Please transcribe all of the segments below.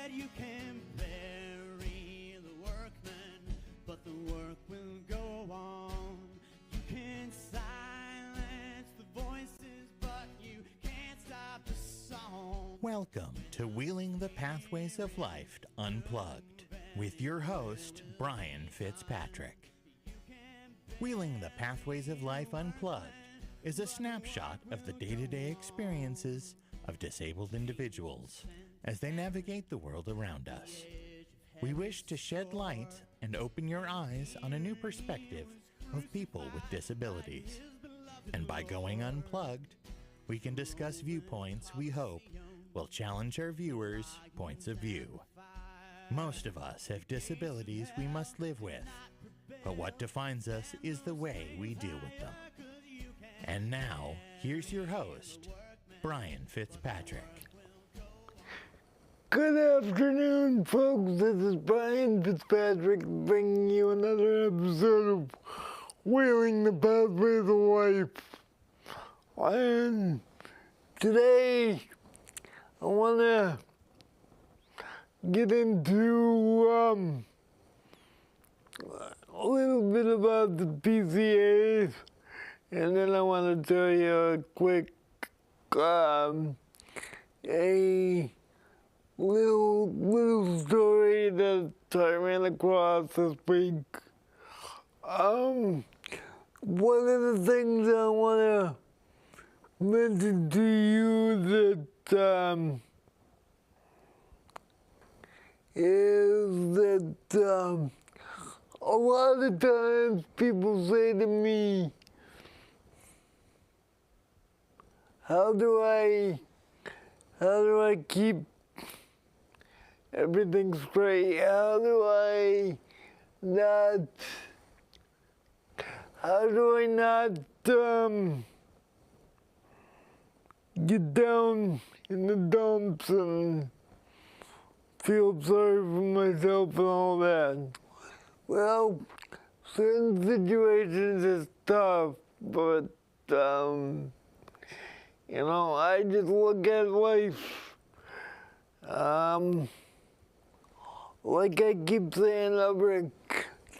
said you can bury the workman, but the work will go on. You can silence the voices, but you can't stop the song. Welcome to Wheeling the Pathways of Life Unplugged with your host, Brain Fitzpatrick. Wheeling the Pathways of Life Unplugged is a snapshot of the day-to-day experiences of disabled individuals as they navigate the world around us. We wish to shed light and open your eyes on a new perspective of people with disabilities. And by going unplugged, we can discuss viewpoints we hope will challenge our viewers' points of view. Most of us have disabilities we must live with, but what defines us is the way we deal with them. And now, here's your host, Brain Fitzpatrick. Good afternoon, folks. This is Brain Fitzpatrick bringing you another episode of Wheeling the Pathways of Life. And today, I want to get into a little bit about the PCAs, and then I want to tell you a quick a little story that I ran across this week. One of the things I want to mention to you that is that a lot of times people say to me, how do I keep everything straight? How do I not get down in the dumps and feel sorry for myself and all that? Well, certain situations is tough, but I just look at life, like I keep saying over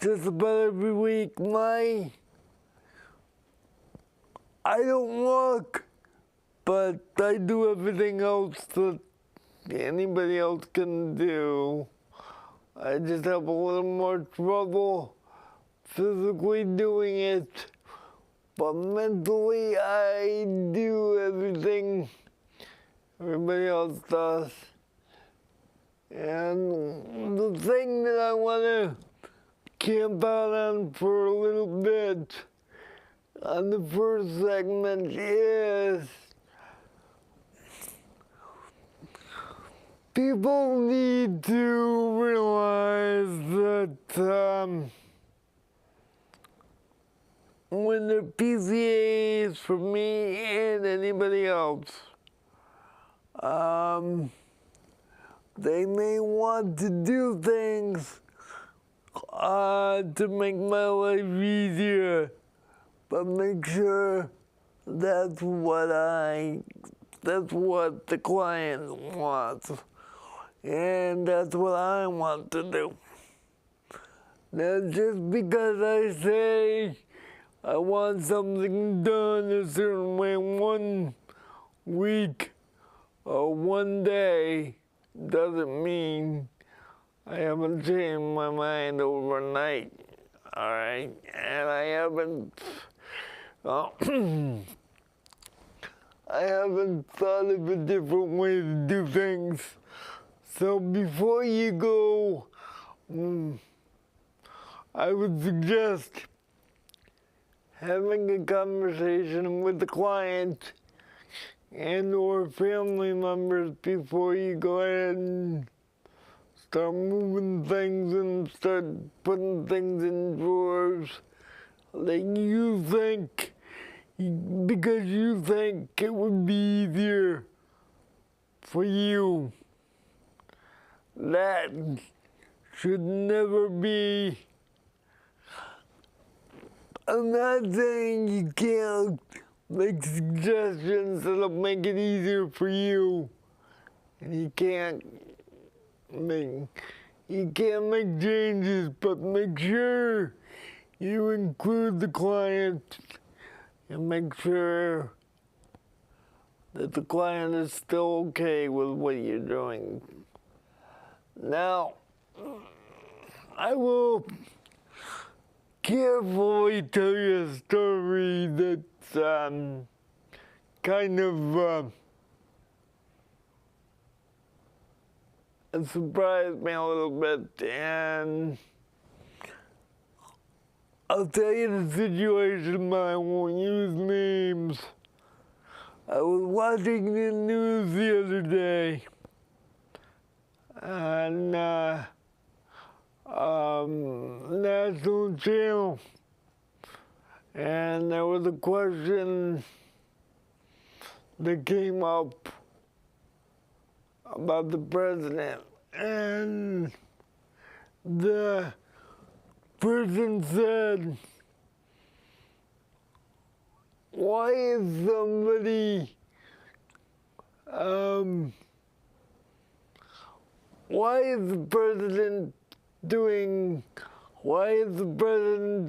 just about every week, I don't walk, but I do everything else that anybody else can do. I just have a little more trouble physically doing it. But mentally, I do everything everybody else does. And the thing that I want to camp out on for a little bit on the first segment is people need to realize that when they're PCAs, for me and anybody else, they may want to do things to make my life easier, but make sure that's what the client wants, and that's what I want to do. Now, just because I say I want something done a certain way one week or one day doesn't mean I haven't changed my mind overnight, all right? And I haven't thought of a different way to do things. So before you go, I would suggest having a conversation with the client and or family members before you go ahead and start moving things and start putting things in drawers that you think, because you think it would be easier for you. That should never be. I'm not saying you can't make suggestions that'll make it easier for you, and you can't you can't make changes, but make sure you include the client and make sure that the client is still okay with what you're doing. Now, I will carefully tell you a story that's kind of it surprised me a little bit, and I'll tell you the situation, but I won't use names. I was watching the news the other day, on National Channel, and there was a question that came up about the president, and the person said, why is somebody, why is the president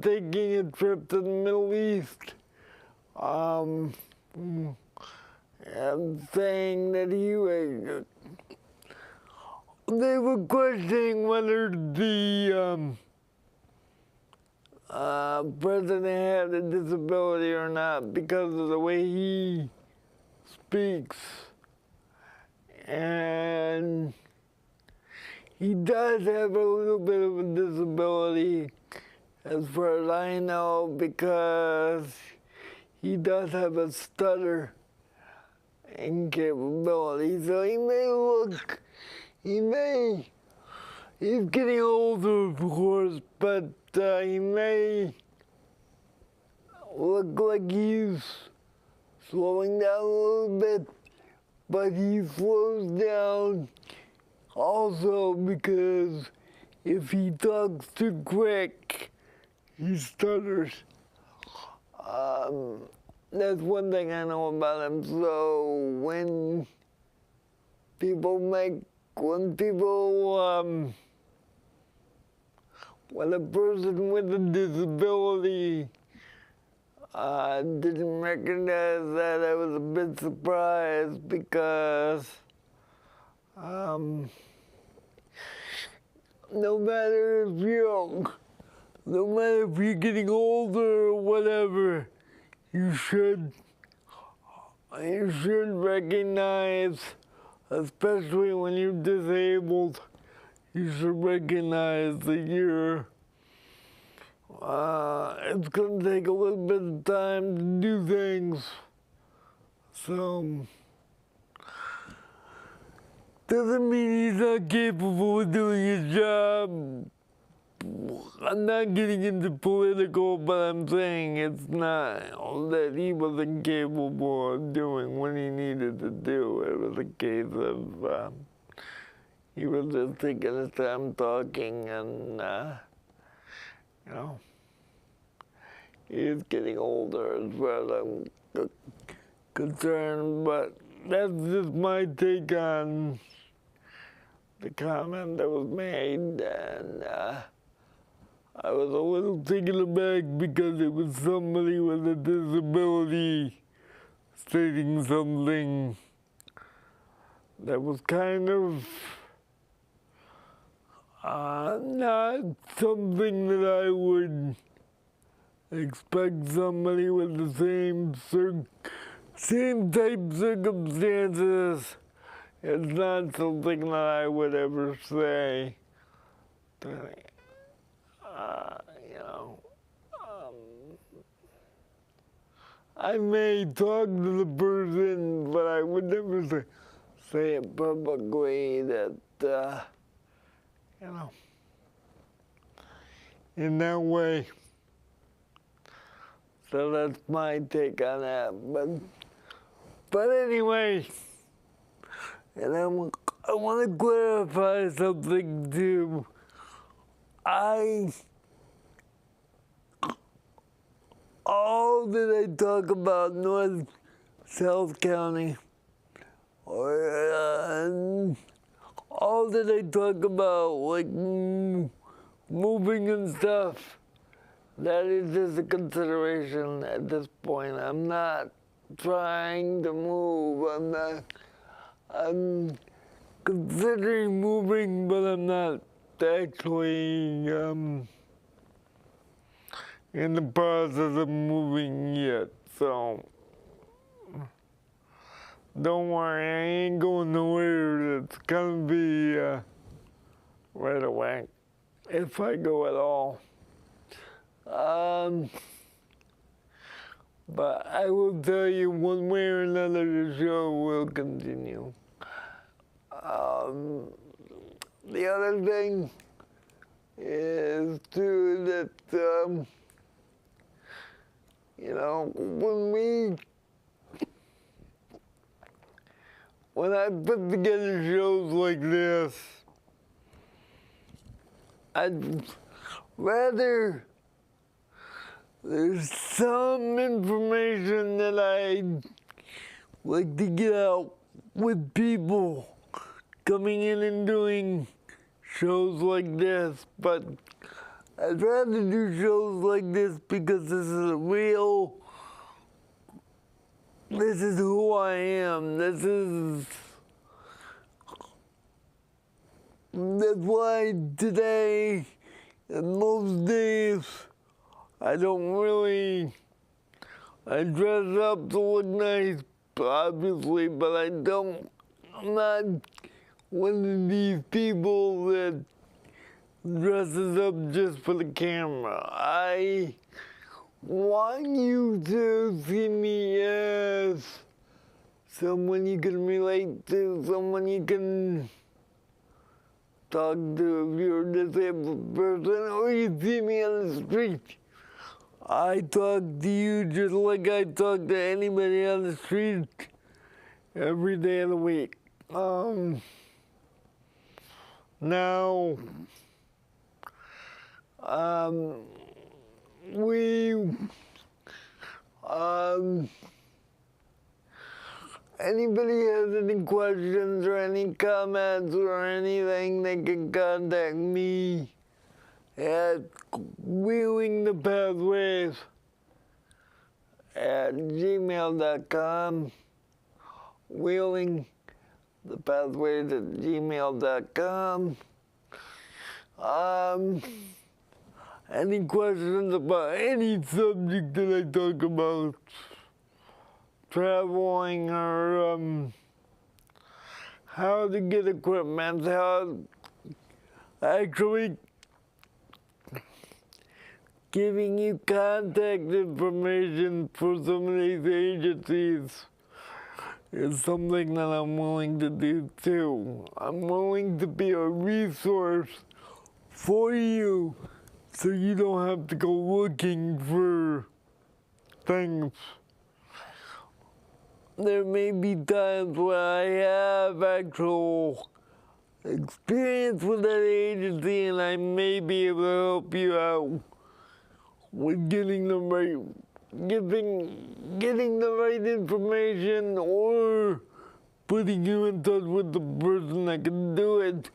taking a trip to the Middle East? And saying that they were questioning whether the president had a disability or not because of the way he speaks. And he does have a little bit of a disability, as far as I know, because he does have a stutter incapability. So he's getting older, of course, but he may look like he's slowing down a little bit, but he slows down also because if he talks too quick, he stutters. That's one thing I know about him. So when a person with a disability didn't recognize that, I was a bit surprised because no matter if you're getting older or whatever, you should recognize, especially when you're disabled, you should recognize that it's going to take a little bit of time to do things. So, doesn't mean he's not capable of doing his job. I'm not getting into political, but I'm saying it's not that he wasn't capable of doing what he needed to do. It was a case of he was just taking his time talking, and he's getting older as far as I'm concerned. But that's just my take on the comment that was made, and I was a little taken aback because it was somebody with a disability stating something that was kind of not something that I would expect somebody with the same type circumstances. It's not something that I would ever say. I may talk to the person, but I would never say it publicly that, in that way. So that's my take on that. But anyway, and I want to clarify something too. All that I talk about North South County, or all that I talk about, like moving and stuff, that is just a consideration at this point. I'm not trying to move. I'm considering moving, but I'm not actually in the process of moving yet. So don't worry, I ain't going nowhere. It's gonna be right away, if I go at all. But I will tell you, one way or another, the show will continue. The other thing is too that you know, when I put together shows like this, I'd rather there's some information that I'd like to get out with people coming in and doing shows like this, but I'd rather do shows like this because this is this is who I am. That's why today and most days I dress up to look nice, obviously, but I'm not one of these people that dresses up just for the camera. I want you to see me as someone you can relate to, someone you can talk to if you're a disabled person, or you see me on the street. I talk to you just like I talk to anybody on the street every day of the week. Now, anybody has any questions or any comments or anything, they can contact me at wheelingthepathways@gmail.com. wheelingthepathways@gmail.com. Any questions about any subject that I talk about, traveling or how to get equipment, how actually giving you contact information for some of these agencies is something that I'm willing to do too. I'm willing to be a resource for you so you don't have to go looking for things. There may be times where I have actual experience with that agency and I may be able to help you out with getting the right information or putting you in touch with the person that can do it,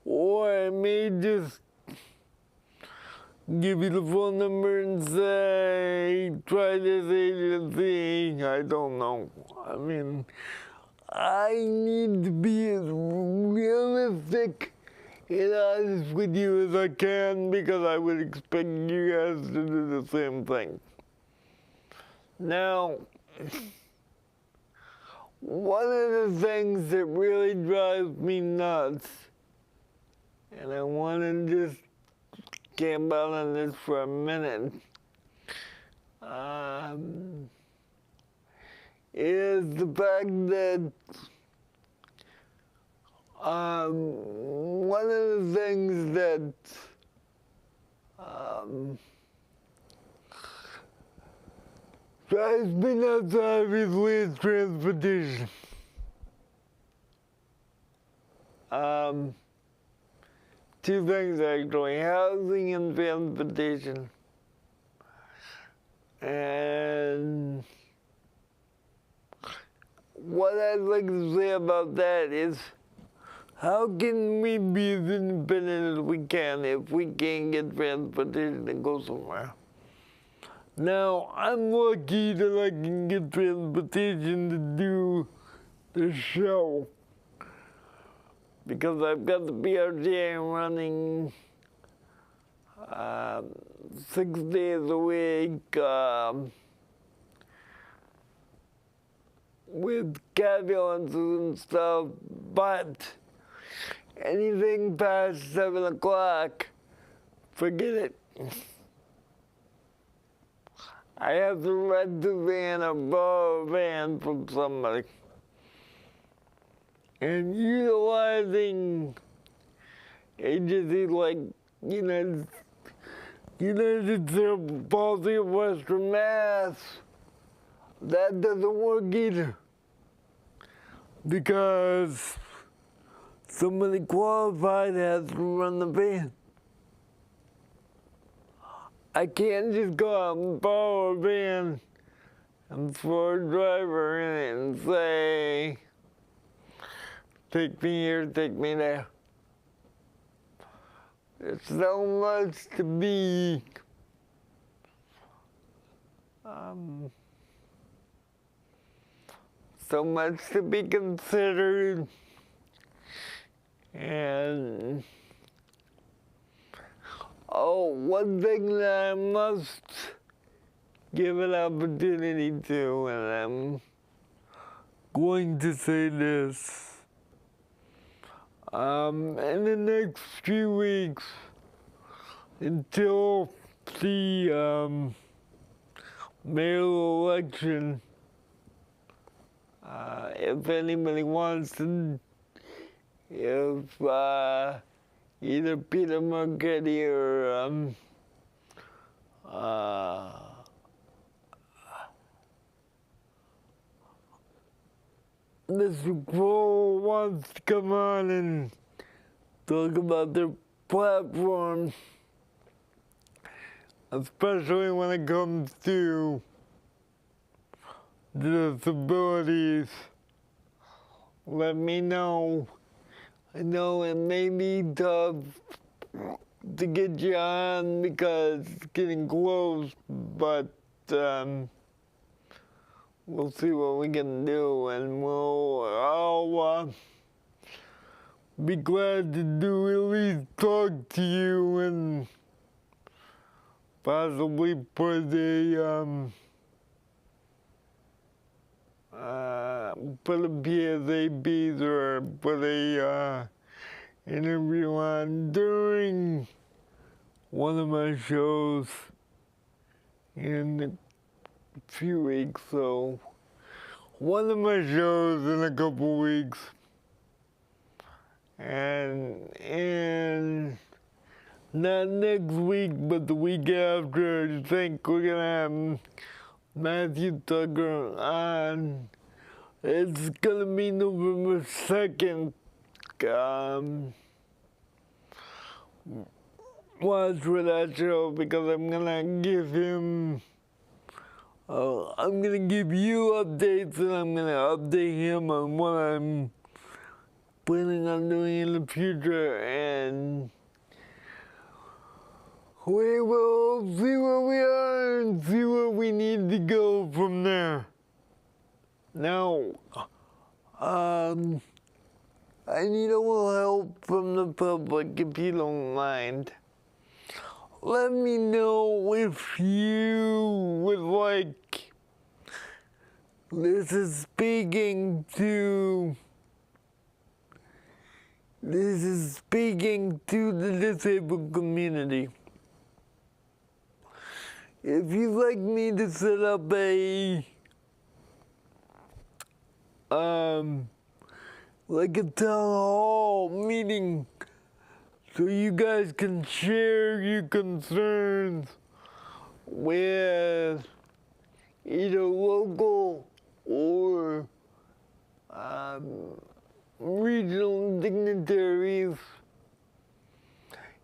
or I may just give you the phone number and say, try this agency. I don't know. I mean, I need to be as realistic and honest with you as I can because I would expect you guys to do the same thing. Now, one of the things that really drives me nuts, and I want to just camp out on this for a minute, is the fact that one of the things that drives me nuts, obviously, is transportation. Two things, actually, housing and transportation. And what I'd like to say about that is how can we be as independent as we can if we can't get transportation to go somewhere? Now, I'm lucky that I can get transportation to do the show because I've got the PRJ running 6 days a week with ambulances and stuff, but anything past 7 o'clock, forget it. I have to rent the van or borrow a van from somebody. And utilizing agencies like United Cerebral Palsy of Western Mass, that doesn't work either. Because somebody qualified has to run the van. I can't just go out and borrow a van and throw a driver in it and say, take me here, take me there. There's so much to be so much to be considered, and one thing that I must give an opportunity to, and I'm going to say this, in the next few weeks, until the mayoral election, if anybody wants to, if either Peter Marchetti or Mr. Kroll wants to come on and talk about their platform, especially when it comes to disabilities, let me know. I know it may be tough to get you on because it's getting close, but we'll see what we can do, and I'll be glad to do at least talk to you and possibly put a PSA piece or put a interview on during one of my shows in a few weeks. So one of my shows in a couple weeks, and not next week, but the week after, I think we're gonna have Matthew Tucker on. It's gonna be November 2nd. Watch for that show because I'm gonna give him, I'm gonna give you updates, and I'm gonna update him on what I'm planning on doing in the future, and we will see where we are and see where we need to go from there. Now, I need a little help from the public, if you don't mind. Let me know if you would like. This is speaking to the disabled community. If you'd like me to set up like a town hall meeting so you guys can share your concerns with either local or regional dignitaries,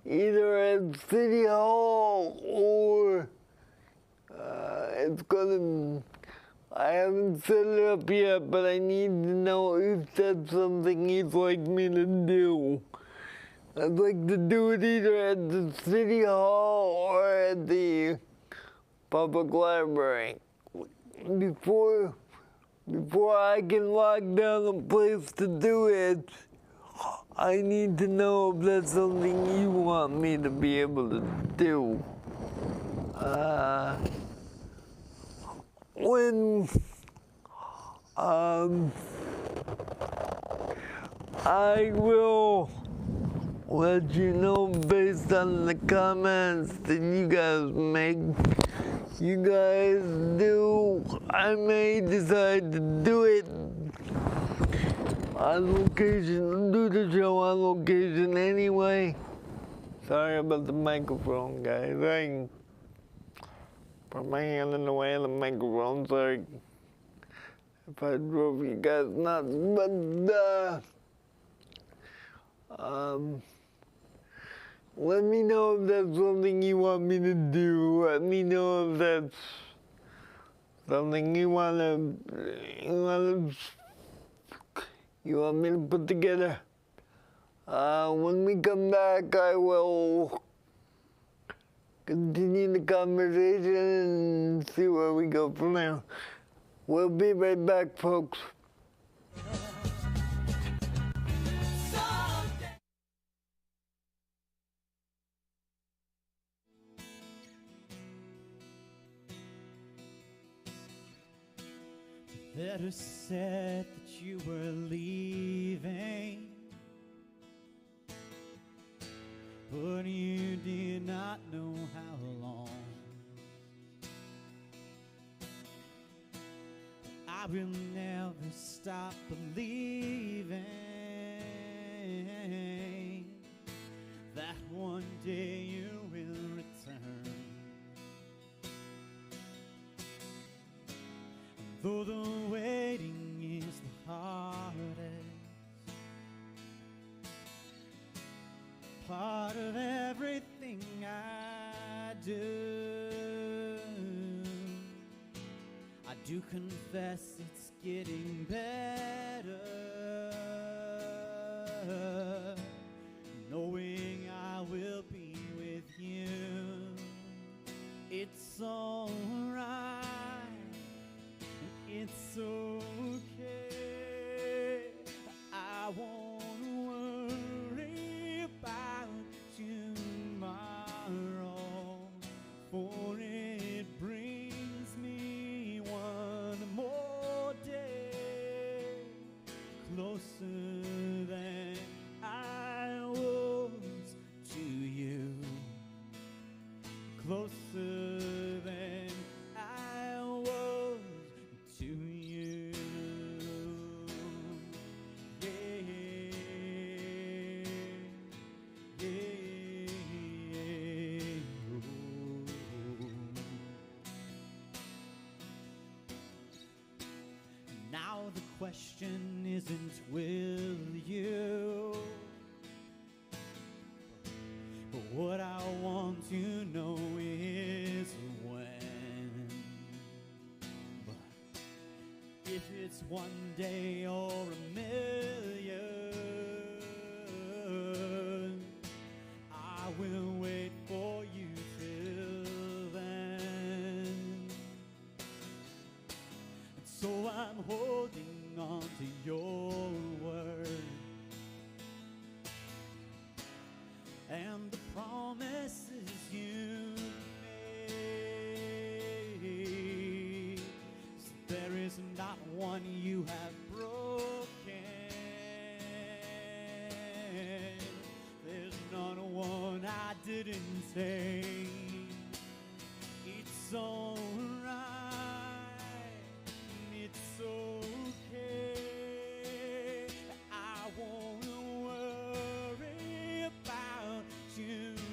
either at City Hall or I haven't set it up yet, but I need to know if that's something he'd like me to do. I'd like to do it either at the city hall or at the public library. Before I can lock down a place to do it, I need to know if that's something you want me to be able to do. I will let you know based on the comments that you guys make. You guys do, I may decide to do it on location, do the show on location anyway. Sorry about the microphone, guys. I put my hand in the way of the microphone, sorry if I drove you guys nuts, but let me know if that's something you want me to do. Let me know if that's something you want me to put together. When we come back, I will continue the conversation and see where we go from there. We'll be right back, folks. Letter said that you were leaving, but you did not know how long. I will never stop believing that one day you will return. Though the waiting is the hardest part of everything I do, I do confess it's getting better, knowing I will be with you. It's all right. It's okay. I won't worry about tomorrow, for it brings me one more day closer than I was to you, closer than I was to you. Yeah, yeah, oh. Now the question isn't will you, but what I want to know is when. If it's one day or a million, I will wait for you till then. And so I'm holding on to your word and the promises you made. There is not one you have broken. There's not one I didn't say. It's all right. It's okay. I won't worry about tomorrow.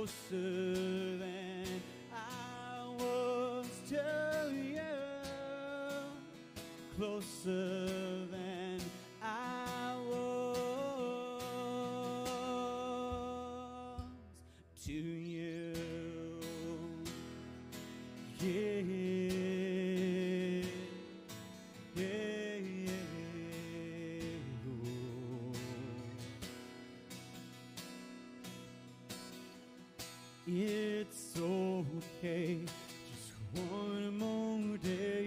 closer than I was to you, closer than I was to you. Yeah, yeah, yeah. It's okay, just one more day.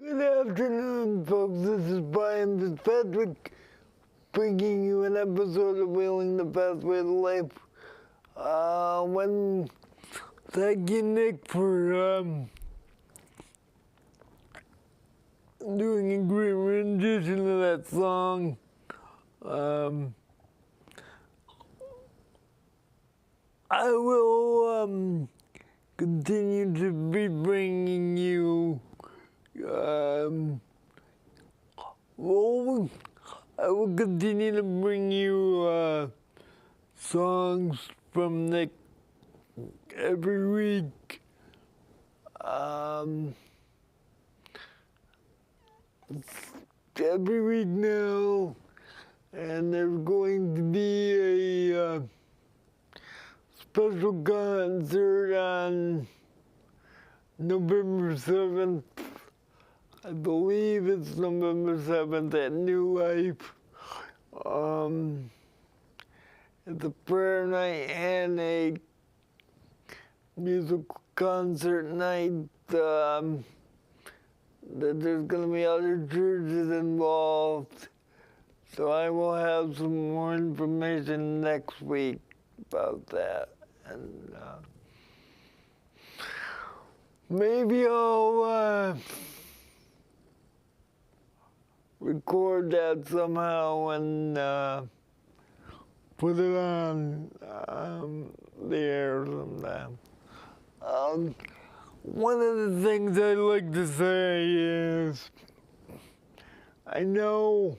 Good afternoon, folks. This is Brian Fitzpatrick bringing you an episode of Wheeling the Pathway to Life. Thank you, Nick, for doing a great rendition of that song. I will continue to be bringing you I will continue to bring you songs from Nick every week. Every week now, and there's going to be a special concert on November 7th. I believe it's November 7th at New Life. It's a prayer night and a musical concert night. That there's going to be other churches involved. So I will have some more information next week about that. And maybe I'll record that somehow and put it on the air sometime. One of the things I'd like to say is, I know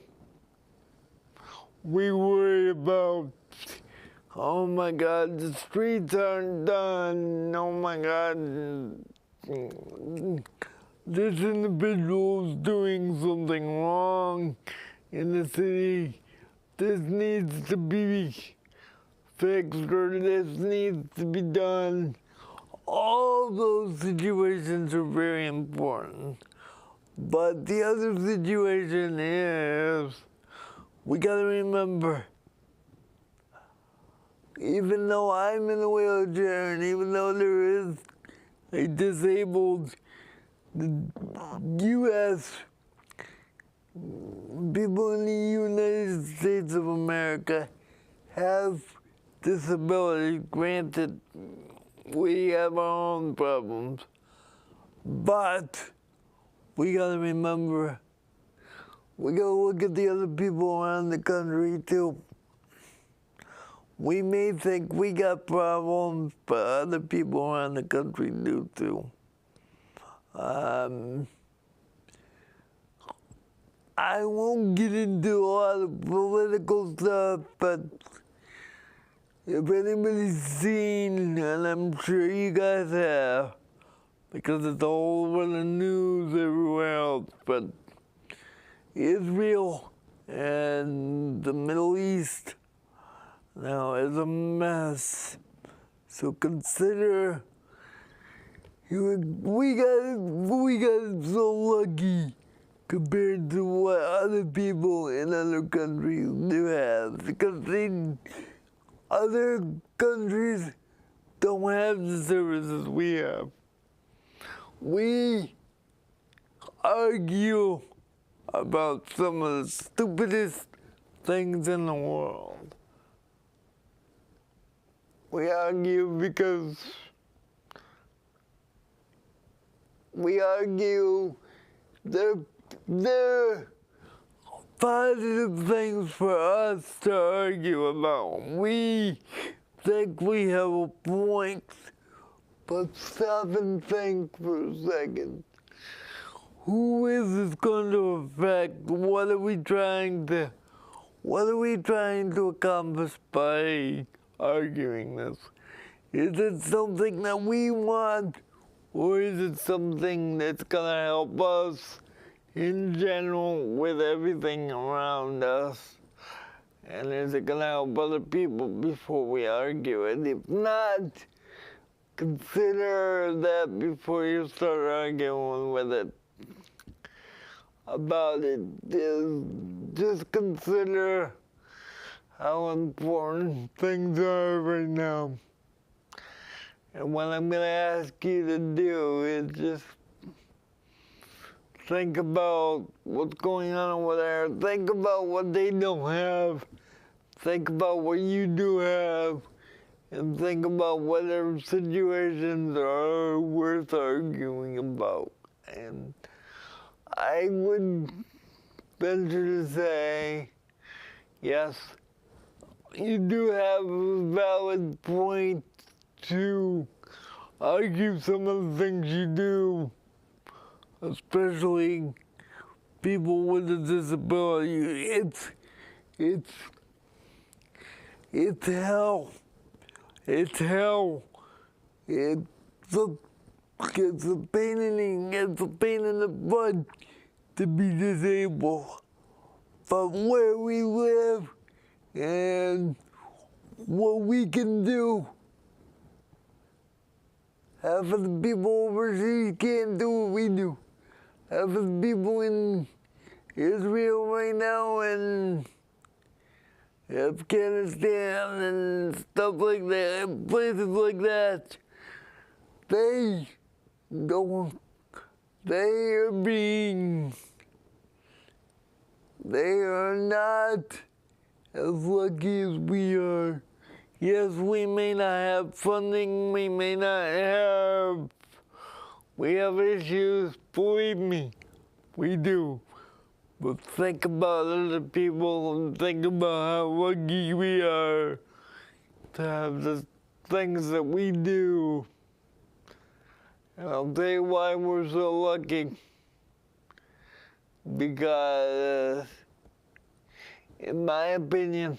we worry about, oh my God, the streets aren't done, oh my God, this individual's doing something wrong in the city, this needs to be fixed, or this needs to be done. All those situations are very important. But the other situation is, we gotta remember, even though I'm in a wheelchair and even though there is a disabled, the U.S. people in the United States of America have disabilities. Granted, we have our own problems, but we gotta remember, we gotta look at the other people around the country too. We may think we got problems, but other people around the country do too. I won't get into a lot of political stuff, but if anybody's seen, and I'm sure you guys have, because it's all over the news everywhere else, but Israel and the Middle East now is a mess. So consider, we got so lucky compared to what other people in other countries do have, because other countries don't have the services we have. We argue about some of the stupidest things in the world. We argue because they're positive things for us to argue about. We think we have a point, but stop and think for a second. Who is this going to affect? What are we trying to accomplish by arguing this? Is it something that we want, or is it something that's going to help us in general with everything around us? And is it going to help other people before we argue it? If not, consider that before you start arguing with it. About it is just consider how important things are right now. And what I'm going to ask you to do is just think about what's going on over there. Think about what they don't have. Think about what you do have. And think about whatever situations are worth arguing about. And I would venture to say, yes, you do have a valid point to argue some of the things you do, especially people with a disability. It's hell. It's hell. It's a pain in the butt to be disabled. But where we live and what we can do, half of the people overseas can't do what we do. Half of the people in Israel right now and Afghanistan and stuff like that, places like that, they are not as lucky as we are. Yes, we may not have funding, we have issues, believe me, we do. But think about other people and think about how lucky we are to have the things that we do. And I'll tell you why we're so lucky. Because, in my opinion,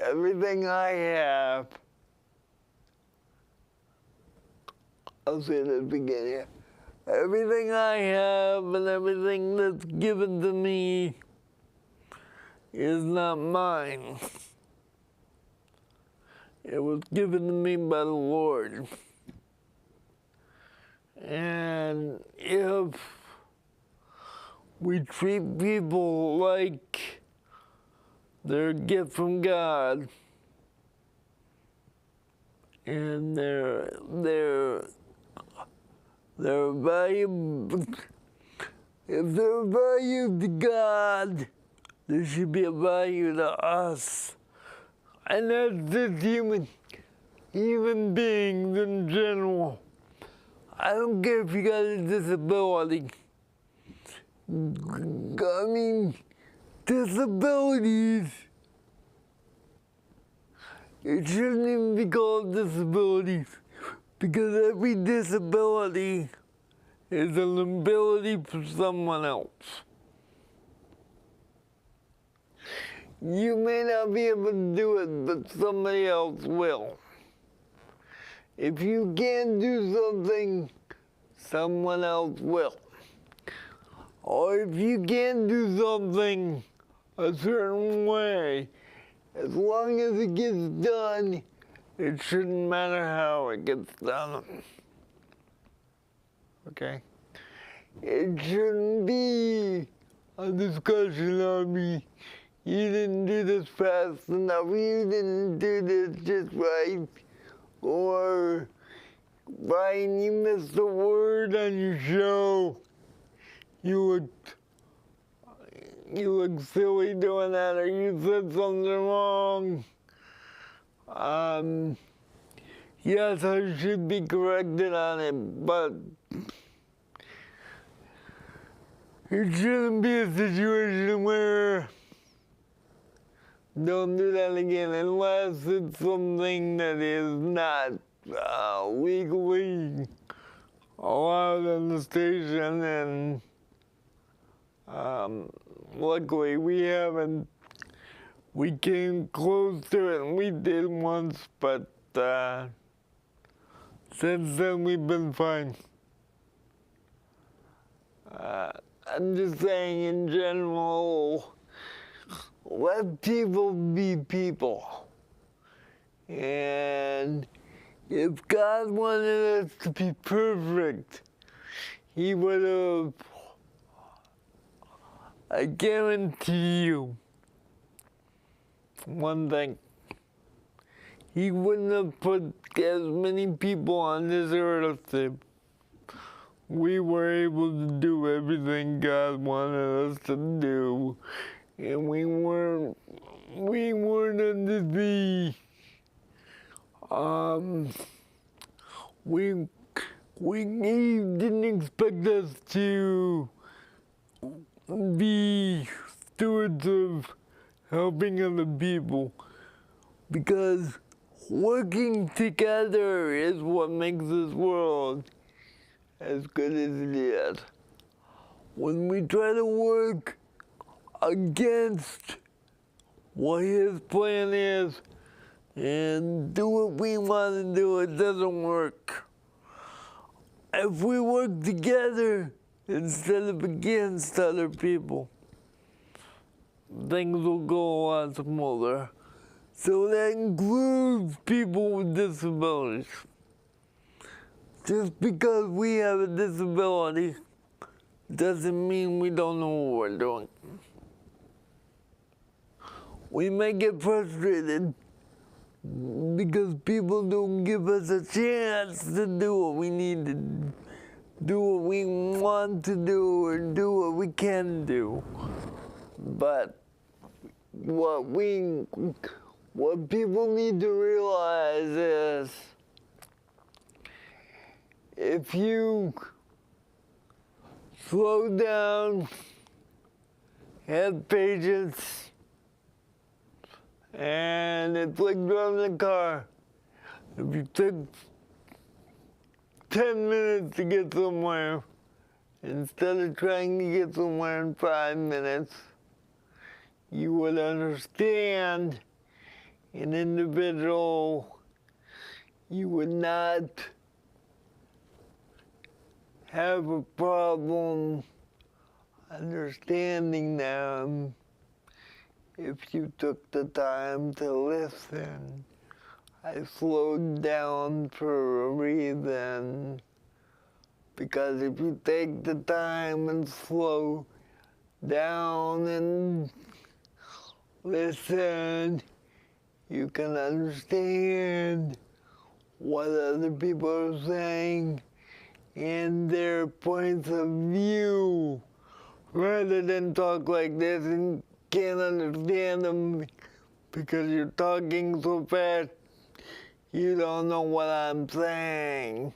everything I have, I'll say it at the beginning, everything I have and everything that's given to me is not mine. It was given to me by the Lord. And if we treat people like they're a gift from God, and they're valuable, if they're valued to God, there should be a value to us. And that's just human beings in general. I don't care if you got a disability. I mean, disabilities, it shouldn't even be called disabilities, because every disability is an ability for someone else. You may not be able to do it, but somebody else will. If you can't do something, someone else will. Or if you can't do something a certain way, as long as it gets done, it shouldn't matter how it gets done. Okay? It shouldn't be a discussion on me. You didn't do this fast enough. You didn't do this just right. Or, Brian, you missed a word on your show. You look silly doing that, or you said something wrong. Yes, I should be corrected on it, but it shouldn't be a situation where don't do that again unless it's something that is not legally allowed on the station, and luckily we came close to it, and we did once, but since then we've been fine. I'm just saying in general, let people be people. And if God wanted us to be perfect, He would have, I guarantee you one thing, He wouldn't have put as many people on this earth if we were able to do everything God wanted us to do, and we weren't under the He didn't expect us to be stewards of helping other people, because working together is what makes this world as good as it is. When we try to work against what His plan is and do what we want to do, it doesn't work. If we work together instead of against other people, things will go a lot smoother. So that includes people with disabilities. Just because we have a disability doesn't mean we don't know what we're doing. We may get frustrated because people don't give us a chance to do what we need to do, what we want to do, or do what we can do. But what people need to realize is, if you slow down, have patience, and it's like driving a car. If you took 10 minutes to get somewhere, instead of trying to get somewhere in 5 minutes, you would understand an individual. You would not have a problem understanding them if you took the time to listen. I slowed down for a reason, because if you take the time and slow down and listen, you can understand what other people are saying and their points of view, rather than talk like this and can't understand them because you're talking so fast you don't know what I'm saying.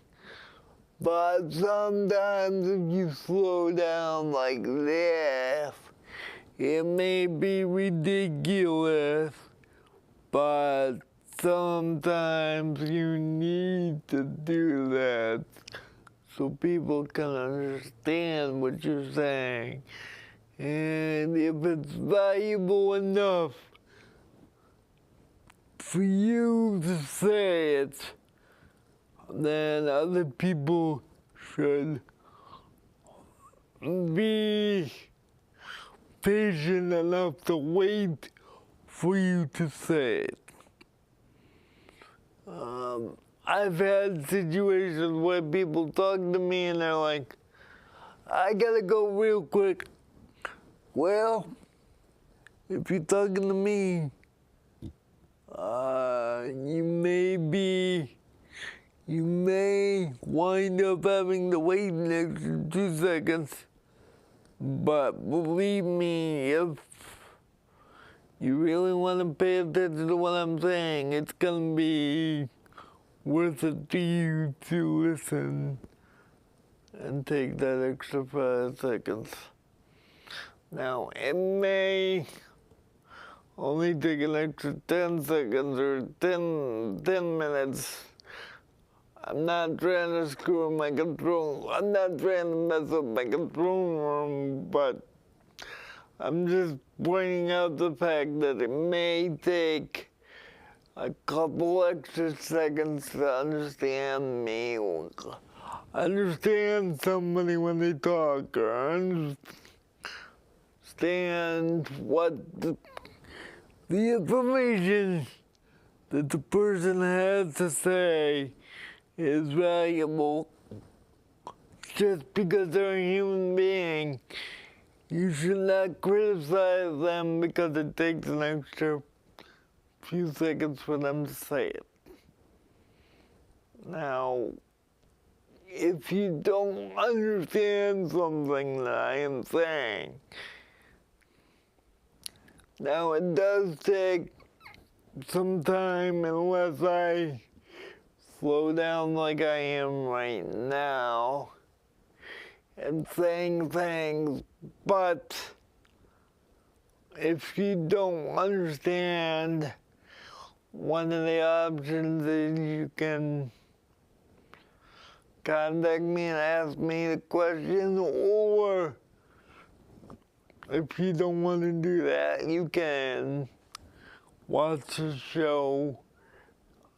But sometimes if you slow down like this, it may be ridiculous, but sometimes you need to do that so people can understand what you're saying. And if it's valuable enough for you to say it, then other people should be patient enough to wait for you to say it. I've had situations where people talk to me and they're like, I gotta go real quick. Well, if you're talking to me, you may wind up having to wait an extra 2 seconds. But believe me, if you really want to pay attention to what I'm saying, it's going to be worth it to you to listen and take that extra 5 seconds. Now, it may only take an extra 10 seconds or 10 minutes. I'm not trying to screw my control. I'm not trying to mess up my control room, but I'm just pointing out the fact that it may take a couple extra seconds to understand me, understand somebody when they talk, or understand what the information that the person has to say is valuable. Just because they're a human being, you should not criticize them because it takes an extra few seconds for them to say it. Now, if you don't understand something that I am saying, now it does take some time unless I slow down like I am right now and saying things, but if you don't understand, one of the options is you can contact me and ask me the question, or if you don't want to do that, you can watch the show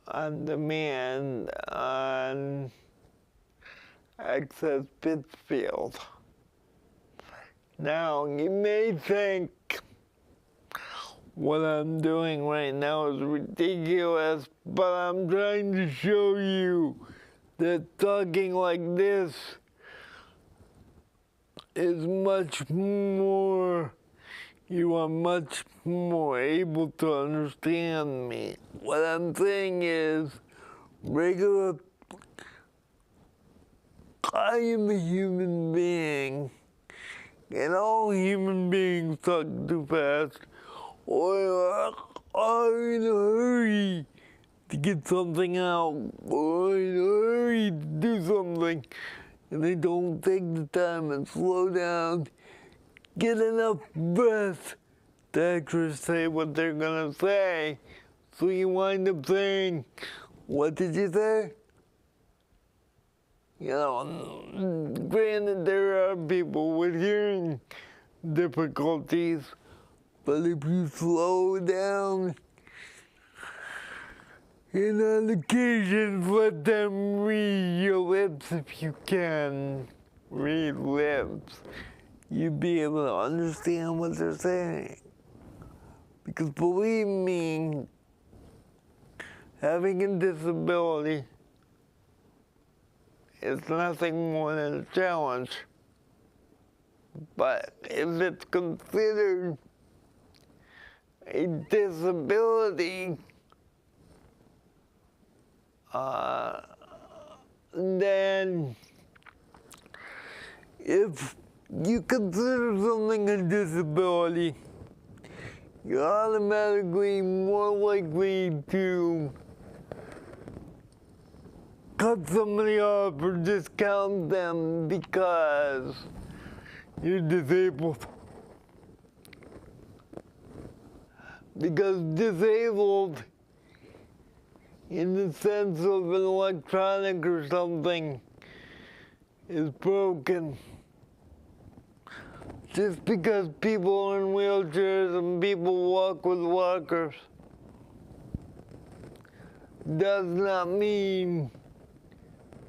on demand on Access Pittsfield. Now, you may think what I'm doing right now is ridiculous, but I'm trying to show you that talking like this is much more, you are much more able to understand me. What I'm saying is, I am a human being, and all human beings talk too fast, or are in a hurry to get something out, or in a hurry to do something, and they don't take the time and slow down, get enough breath to actually say what they're gonna say. So you wind up saying, what did you say? You know, granted there are people with hearing difficulties, but if you slow down and on occasions let them read your lips if you can read lips, you'll be able to understand what they're saying. Because believe me, having a disability is nothing more than a challenge. But if it's considered a disability, then if you consider something a disability, you're automatically more likely to cut somebody off or discount them because you're disabled. Because disabled, in the sense of an electronic or something, is broken. Just because people are in wheelchairs and people walk with walkers does not mean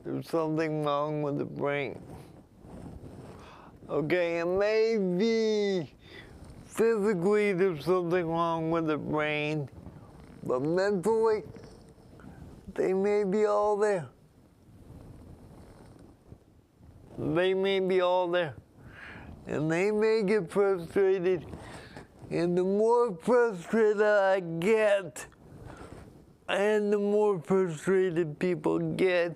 there's something wrong with the brain. Okay, it may be physically there's something wrong with the brain, but mentally, they may be all there. They may be all there. And they may get frustrated. And the more frustrated I get, and the more frustrated people get,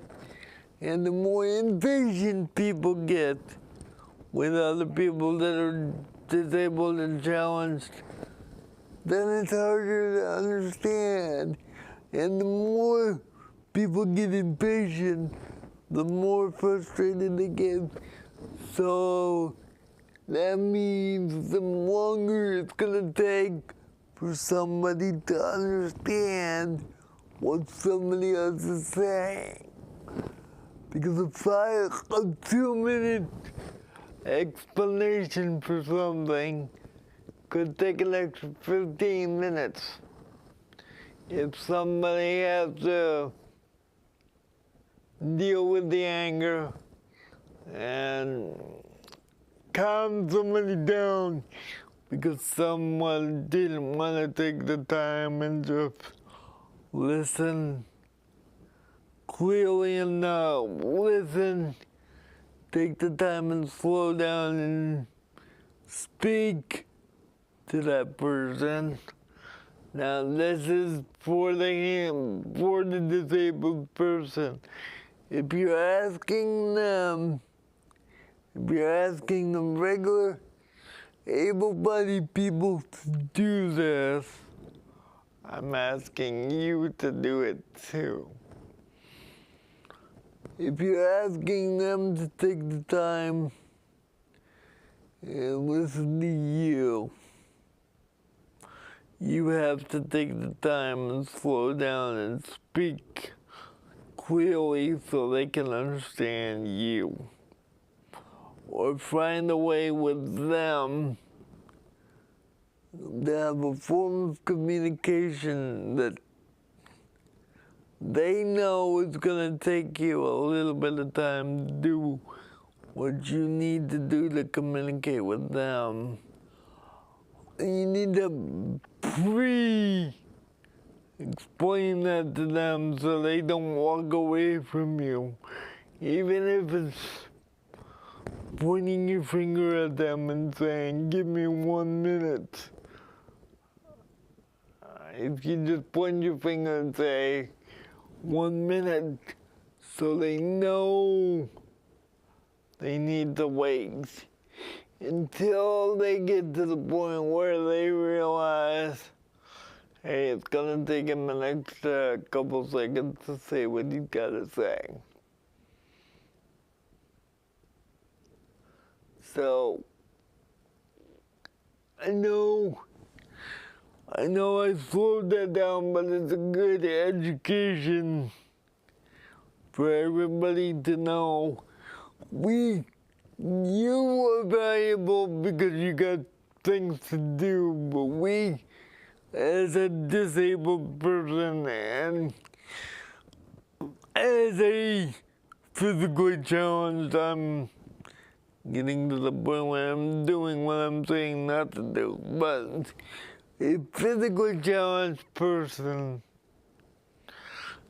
and the more impatient people get with other people that are disabled and challenged, then it's harder to understand. And the more people get impatient, the more frustrated they get. So that means the longer it's gonna take for somebody to understand what somebody else is saying. Because a 2-minute explanation for something could take an extra 15 minutes. If somebody has to deal with the anger and calm somebody down because someone didn't want to take the time and just listen clearly enough, take the time and slow down and speak to that person. Now this is for the disabled person. If you're asking the regular able-bodied people to do this, I'm asking you to do it too. If you're asking them to take the time and listen to you, you have to take the time and slow down and speak clearly so they can understand you. Or find a way with them to have a form of communication that they know it's going to take you a little bit of time to do what you need to do to communicate with them. You need to explain that to them so they don't walk away from you. Even if it's pointing your finger at them and saying, give me 1 minute. If you just point your finger and say, 1 minute, so they know they need to wait until they get to the point where they realize, hey, it's gonna take them an extra couple seconds to say what you gotta say. So, I know I slowed that down, but it's a good education for everybody to know. You are valuable because you got things to do, but we, as a disabled person and as a physically challenged, I'm getting to the point where I'm doing what I'm saying not to do, but a physically challenged person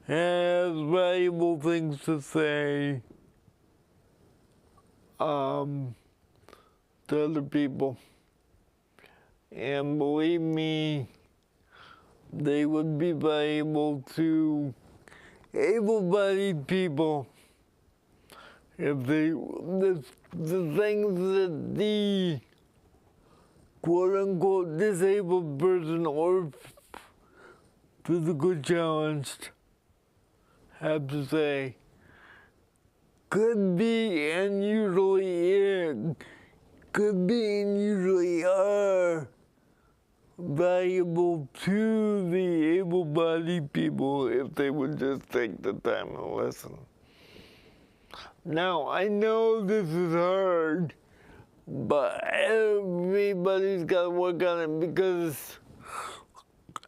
has valuable things to say to other people. And believe me, they would be valuable to able-bodied people if the things that the quote-unquote disabled person or physically challenged have to say could be and usually are valuable to the able-bodied people if they would just take the time to listen. Now, I know this is hard, but everybody's got to work on it because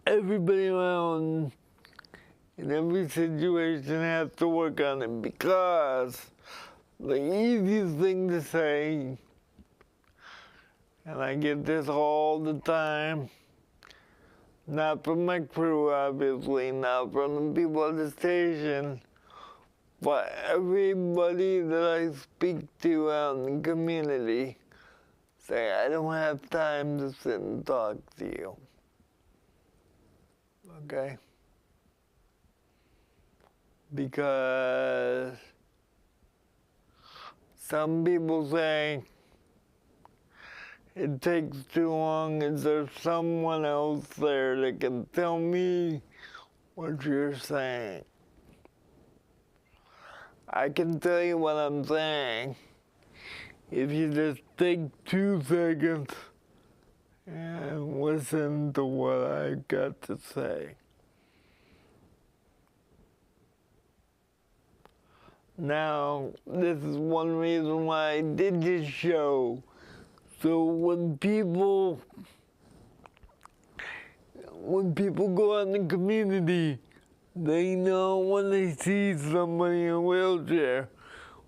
everybody around in every situation has to work on it, because the easiest thing to say, and I get this all the time, not from my crew, obviously, not from the people at the station, but everybody that I speak to out in the community say, I don't have time to sit and talk to you. Okay? Because some people say, it takes too long, is there someone else there that can tell me what you're saying? I can tell you what I'm saying if you just take 2 seconds and listen to what I've got to say. Now, this is one reason why I did this show. So when people go out in the community, they know when they see somebody in a wheelchair,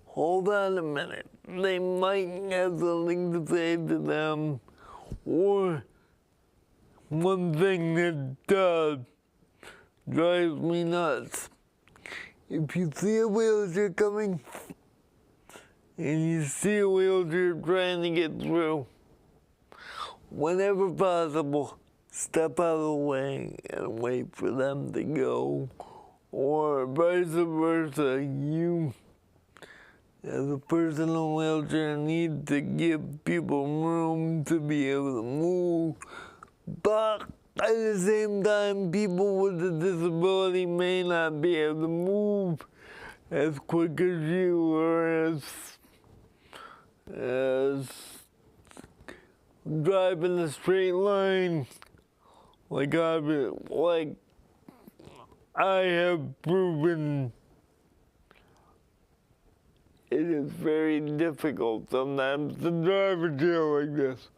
hold on a minute, they might have something to say to them. Or one thing that drives me nuts, if you see a wheelchair coming and you see a wheelchair trying to get through, whenever possible, step out of the way and wait for them to go. Or vice versa, you, as a person in a wheelchair, need to give people room to be able to move. But at the same time, people with a disability may not be able to move as quick as you, or as driving a straight line like I have proven. It is very difficult sometimes to drive a jail like this.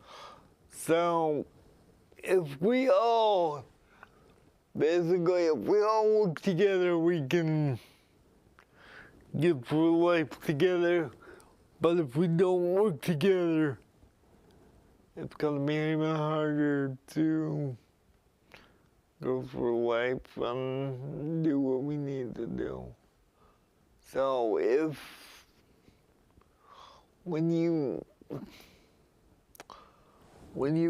So if we all work together, we can get through life together. But if we don't work together, it's gonna be even harder to go through life and do what we need to do. So when you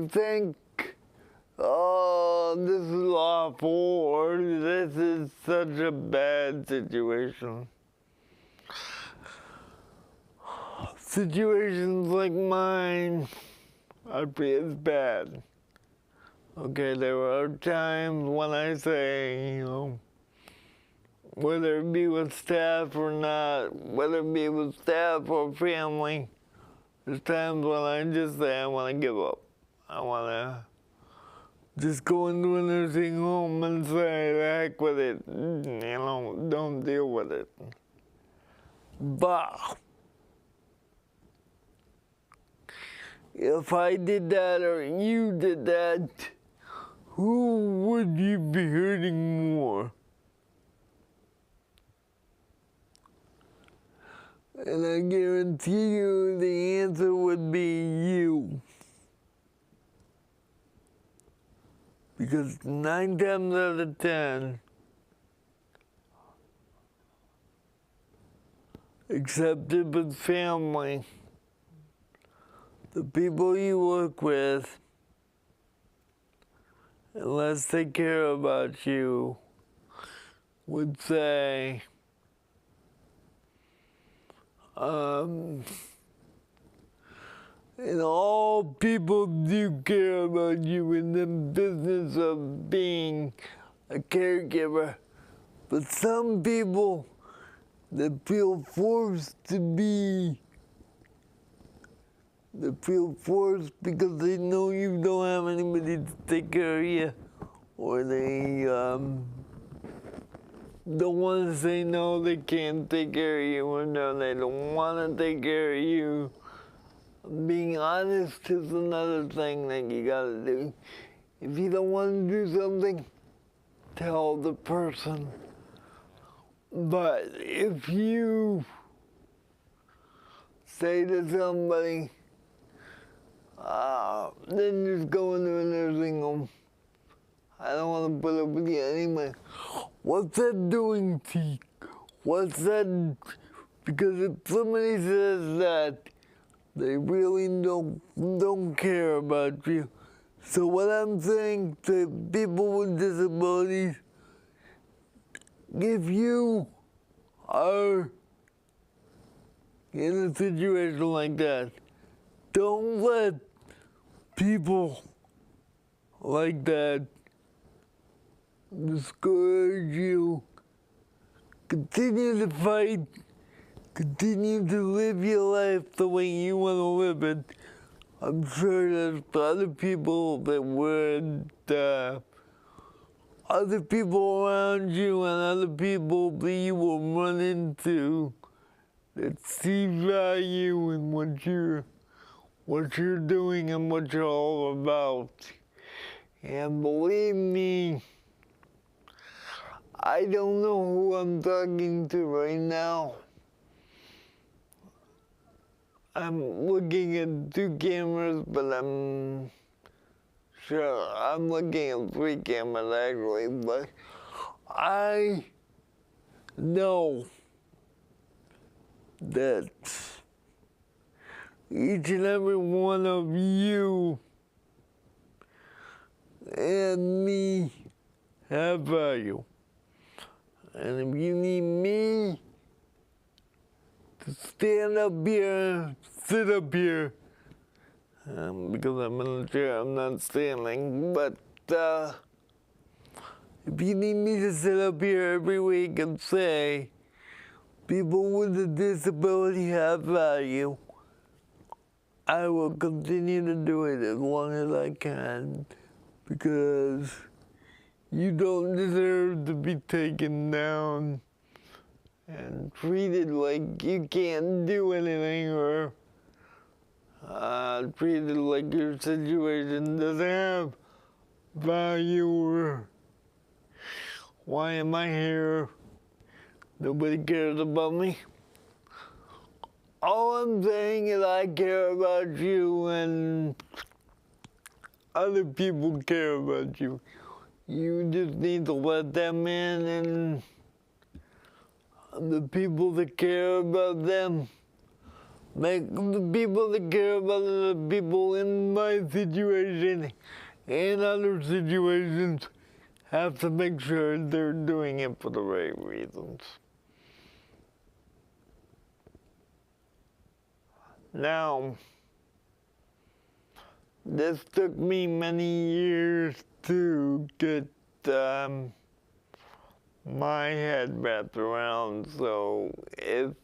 think, oh, this is awful, or this is such a bad situation, situations like mine are as bad. Okay, there are times when I say, whether it be with staff or not, whether it be with staff or family, there's times when I just say I want to give up. I want to just go into a nursing home and say, heck with it, don't deal with it. But if I did that or you did that, who would you be hurting more? And I guarantee you the answer would be you. Because 9 times out of 10, except if it's family, the people you work with, unless they care about you, would say, and all people do care about you in the business of being a caregiver. But some people that feel forced because they know you don't have anybody to take care of you, or they don't want to say no, they can't take care of you, or no, they don't want to take care of you. Being honest is another thing that you gotta do. If you don't want to do something, tell the person. But if you say to somebody, then just go into a nursing home, I don't want to put up with you anymore. What's that doing to you? What's that? Because if somebody says that, they really don't care about you. So what I'm saying to people with disabilities, if you are in a situation like that, don't let people like that discourage you, continue to fight, continue to live your life the way you want to live it. I'm sure there's other people that would, other people around you and other people that you will run into that see value in what you're doing and what you're all about. And believe me, I don't know who I'm talking to right now. I'm looking at 2 cameras, but I'm sure I'm looking at 3 cameras actually, but I know that each and every one of you and me have value. And if you need me to stand up here, sit up here, because I'm in the chair, I'm not standing, but if you need me to sit up here every week and say, people with a disability have value, I will continue to do it as long as I can, because you don't deserve to be taken down and treated like you can't do anything, or treated like your situation doesn't have value, or why am I here? Nobody cares about me. All I'm saying is I care about you, and other people care about you. You just need to let them in, and the people that care about them, make the people that care about the people in my situation and other situations have to make sure they're doing it for the right reasons. Now, this took me many years to get my head wrapped around, so it's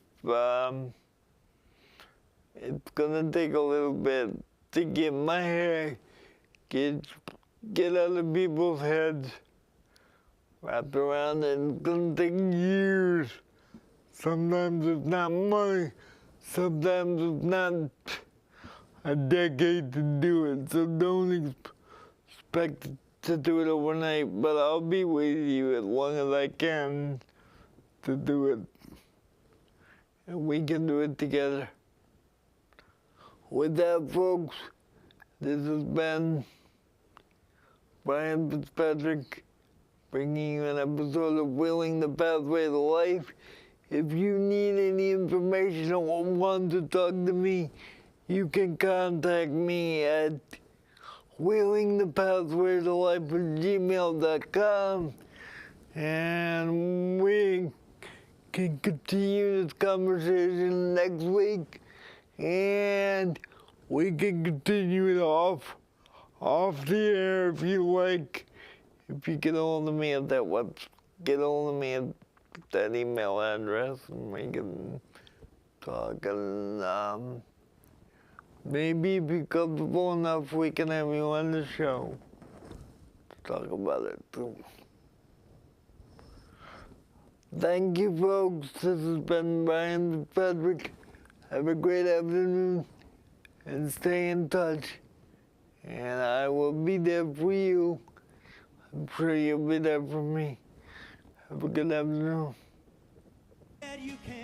gonna take a little bit to get my head, get other people's heads wrapped around, and it's gonna take years. Sometimes it's not money, sometimes it's not a decade to do it, so don't expect to do it overnight, but I'll be with you as long as I can to do it, and we can do it together. With that, folks, this has been Brain Fitzpatrick bringing you an episode of Wheeling the Pathway to Life. If you need any information or want to talk to me, you can contact me at wheelingthepathwaytolife@gmail.com, and we can continue this conversation next week, and we can continue it off the air if you like. If you get hold of me at that get hold of me at that email address, and we can talk, and maybe if you're comfortable enough, we can have you on the show to talk about it too. Thank you, folks. This has been Brain Fitzpatrick. Have a great afternoon, and stay in touch. And I will be there for you. I'm sure you'll be there for me. Have a good afternoon. You can